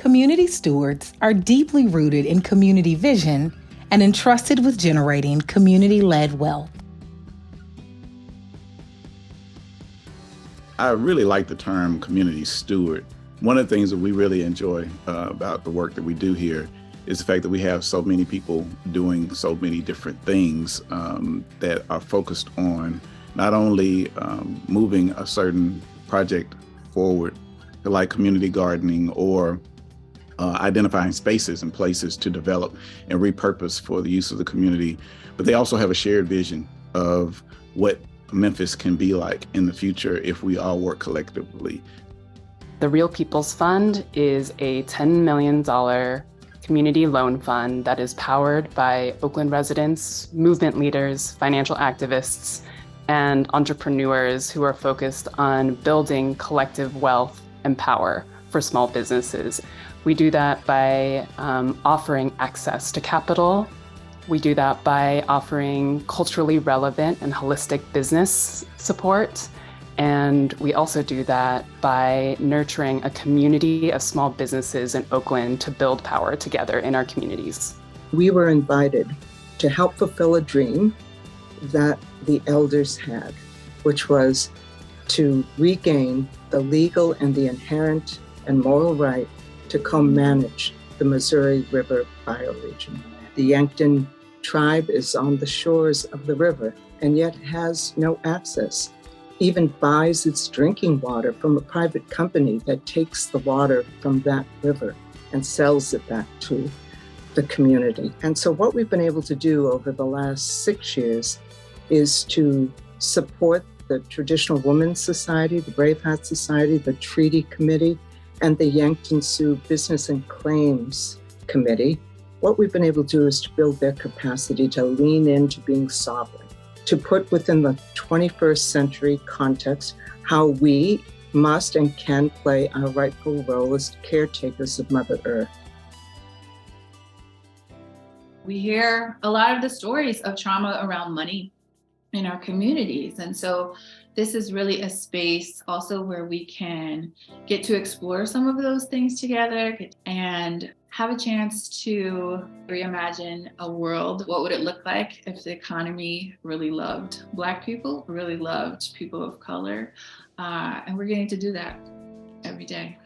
Community stewards are deeply rooted in community vision and entrusted with generating community-led wealth. I really like the term community steward. One of the things that we really enjoy about the work that we do here is the fact that we have so many people doing so many different things that are focused on not only moving a certain project forward, like community gardening or identifying spaces and places to develop and repurpose for the use of the community, but they also have a shared vision of what Memphis can be like in the future if we all work collectively. The Real People's Fund is a $10 million community loan fund that is powered by Oakland residents, movement leaders, financial activists, and entrepreneurs who are focused on building collective wealth and power for small businesses. We do that by offering access to capital. We do that by offering culturally relevant and holistic business support. And we also do that by nurturing a community of small businesses in Oakland to build power together in our communities. We were invited to help fulfill a dream that the elders had, which was to regain the legal and the inherent and moral right to co-manage the Missouri River bioregion. The Yankton tribe is on the shores of the river and yet has no access, even buys its drinking water from a private company that takes the water from that river and sells it back to the community. And so what we've been able to do over the last 6 years is to support the Traditional Women's Society, the Brave Hat Society, the Treaty Committee, and the Yankton Sioux Business and Claims Committee. What we've been able to do is to build their capacity to lean into being sovereign, to put within the 21st century context how we must and can play our rightful role as caretakers of Mother Earth. We hear a lot of the stories of trauma around money in our communities. And so this is really a space also where we can get to explore some of those things together and have a chance to reimagine a world. What would it look like if the economy really loved Black people, really loved people of color? And we're getting to do that every day.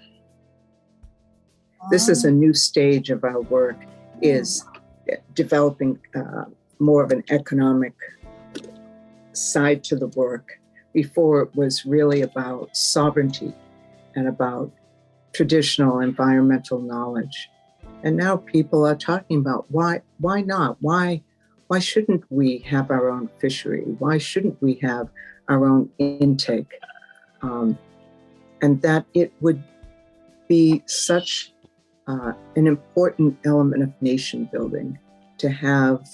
This is a new stage of our work, is developing more of an economic side to the work. Before it was really about sovereignty and about traditional environmental knowledge. And now people are talking about why not? Why shouldn't we have our own fishery? Why shouldn't we have our own intake? And that it would be such an important element of nation building to have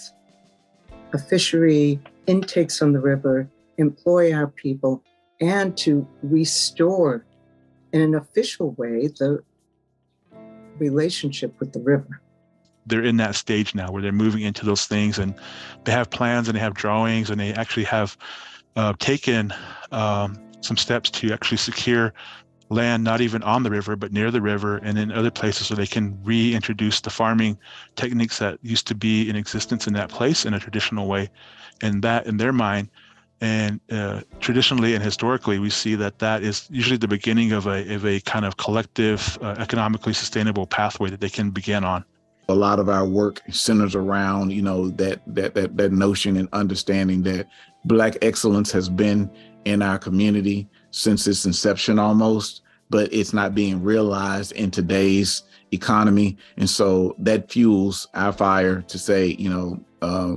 a fishery, intakes on the river, employ our people, and to restore in an official way the relationship with the river. They're in that stage now where they're moving into those things, and they have plans and they have drawings, and they actually have taken some steps to actually secure land not even on the river but near the river and in other places, so they can reintroduce the farming techniques that used to be in existence in that place in a traditional way. And that, in their mind, and traditionally and historically, we see that is usually the beginning of a kind of collective, economically sustainable pathway that they can begin on. A lot of our work centers around, that notion and understanding that Black excellence has been in our community since its inception almost, but it's not being realized in today's economy. And so that fuels our fire to say,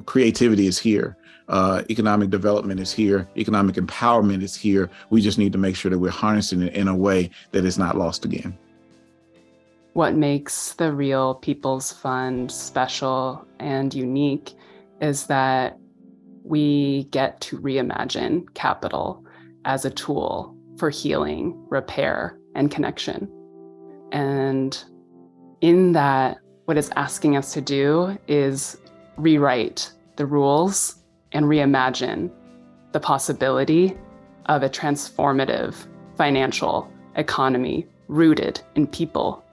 creativity is here. Economic development is here. Economic empowerment is here. We just need to make sure that we're harnessing it in a way that is not lost again. What makes the Real People's Fund special and unique is that we get to reimagine capital as a tool for healing, repair, and connection. And in that, what it's asking us to do is rewrite the rules and reimagine the possibility of a transformative financial economy rooted in people.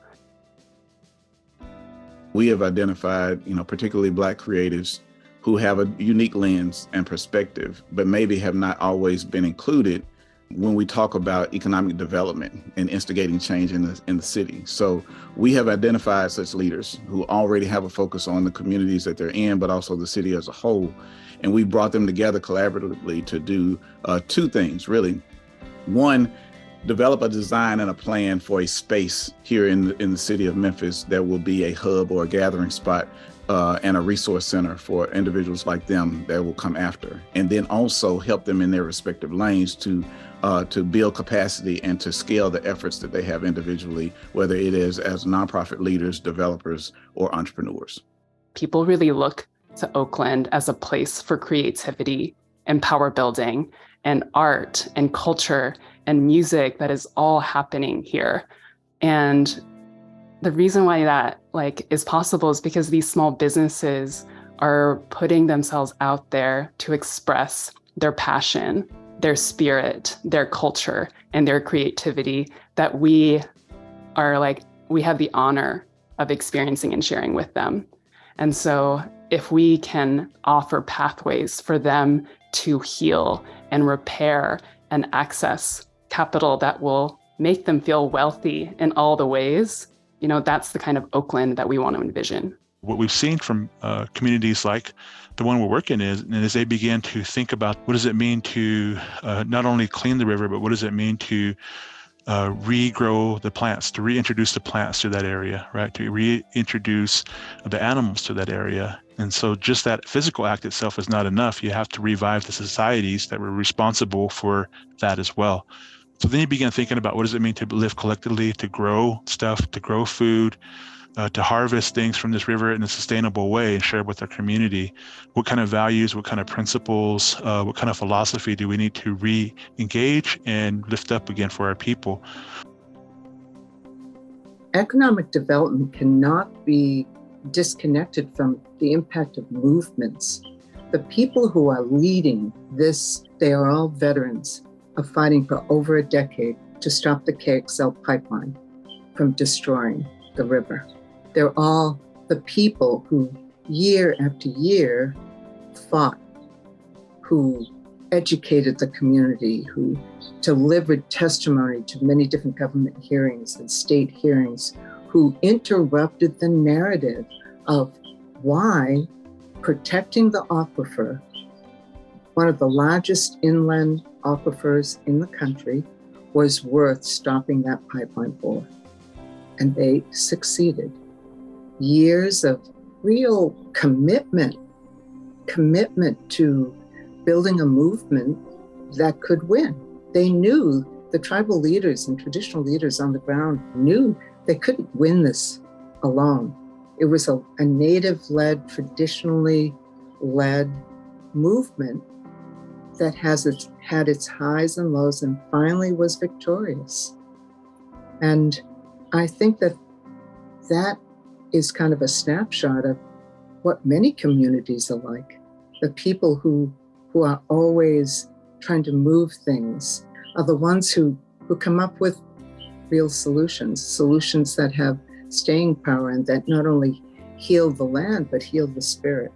We have identified, particularly Black creatives who have a unique lens and perspective, but maybe have not always been included when we talk about economic development and instigating change in the city. So we have identified such leaders who already have a focus on the communities that they're in, but also the city as a whole. And we brought them together collaboratively to do two things, really. One, develop a design and a plan for a space here in the city of Memphis that will be a hub or a gathering spot and a resource center for individuals like them that will come after. And then also help them in their respective lanes to build capacity and to scale the efforts that they have individually, whether it is as nonprofit leaders, developers, or entrepreneurs. People really look to Oakland as a place for creativity and power building and art and culture and music that is all happening here. And the reason why that is possible is because these small businesses are putting themselves out there to express their passion, their spirit, their culture, and their creativity that we have the honor of experiencing and sharing with them. And so if we can offer pathways for them to heal and repair and access capital that will make them feel wealthy in all the ways, that's the kind of Oakland that we want to envision. What we've seen from communities like the one we're working in is they begin to think about what does it mean to not only clean the river, but what does it mean to regrow the plants, to reintroduce the plants to that area, right? To reintroduce the animals to that area. And so just that physical act itself is not enough. You have to revive the societies that were responsible for that as well. So then you begin thinking about what does it mean to live collectively, to grow stuff, to grow food, to harvest things from this river in a sustainable way and share it with our community. What kind of values, what kind of principles, what kind of philosophy do we need to re-engage and lift up again for our people? Economic development cannot be disconnected from the impact of movements. The people who are leading this, they are all veterans of fighting for over a decade to stop the KXL pipeline from destroying the river. They're all the people who year after year fought, who educated the community, who delivered testimony to many different government hearings and state hearings, who interrupted the narrative of why protecting the aquifer, one of the largest inland aquifers in the country, was worth stopping that pipeline for. And they succeeded. Years of real commitment to building a movement that could win. They knew, the tribal leaders and traditional leaders on the ground knew they couldn't win this alone. It was a native-led, traditionally led movement that had its highs and lows and finally was victorious. And I think that is kind of a snapshot of what many communities are like. The people who are always trying to move things are the ones who come up with real solutions that have staying power and that not only heal the land, but heal the spirit.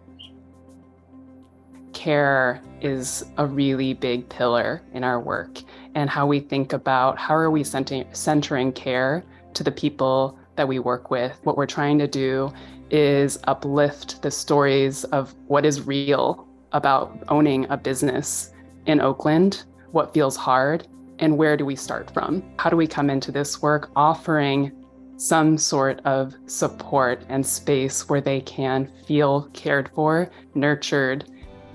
Care is a really big pillar in our work, and how we think about how are we centering care to the people that we work with. What we're trying to do is uplift the stories of what is real about owning a business in Oakland, what feels hard, and where do we start from? How do we come into this work offering some sort of support and space where they can feel cared for, nurtured?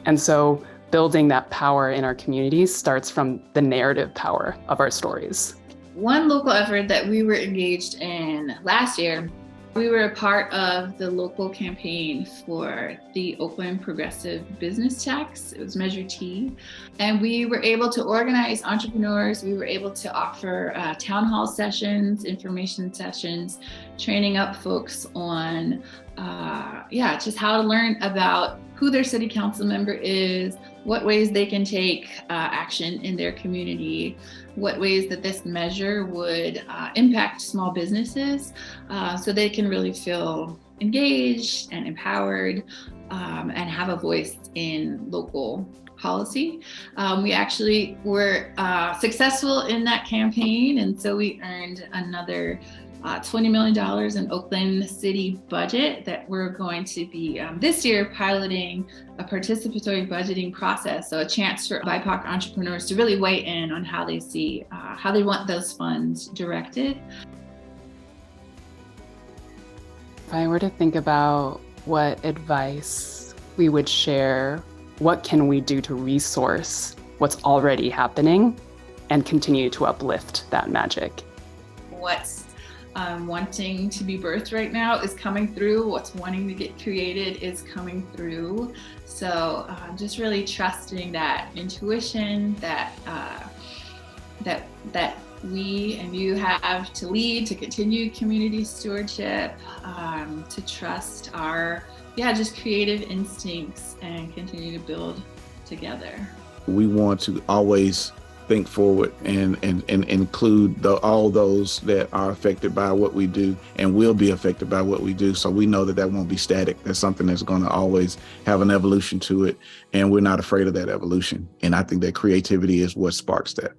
And so building that power in our communities starts from the narrative power of our stories. One local effort that we were engaged in last year, we were a part of the local campaign for the Oakland Progressive Business Tax. It was Measure T. And we were able to organize entrepreneurs. We were able to offer town hall sessions, information sessions, training up folks on just how to learn about who their city council member is, what ways they can take action in their community, what ways that this measure would impact small businesses, so they can really feel engaged and empowered and have a voice in local policy. We actually were successful in that campaign, and so we earned another $20 million in Oakland City budget that we're going to be this year piloting a participatory budgeting process. So a chance for BIPOC entrepreneurs to really weigh in on how they see, how they want those funds directed. If I were to think about what advice we would share, what can we do to resource what's already happening and continue to uplift that magic? What's wanting to be birthed right now is coming through. What's wanting to get created is coming through. So just really trusting that intuition that that we and you have to lead, to continue community stewardship, to trust our just creative instincts and continue to build together. We want to always think forward and include all those that are affected by what we do and will be affected by what we do. So we know that won't be static. That's something that's going to always have an evolution to it. And we're not afraid of that evolution. And I think that creativity is what sparks that.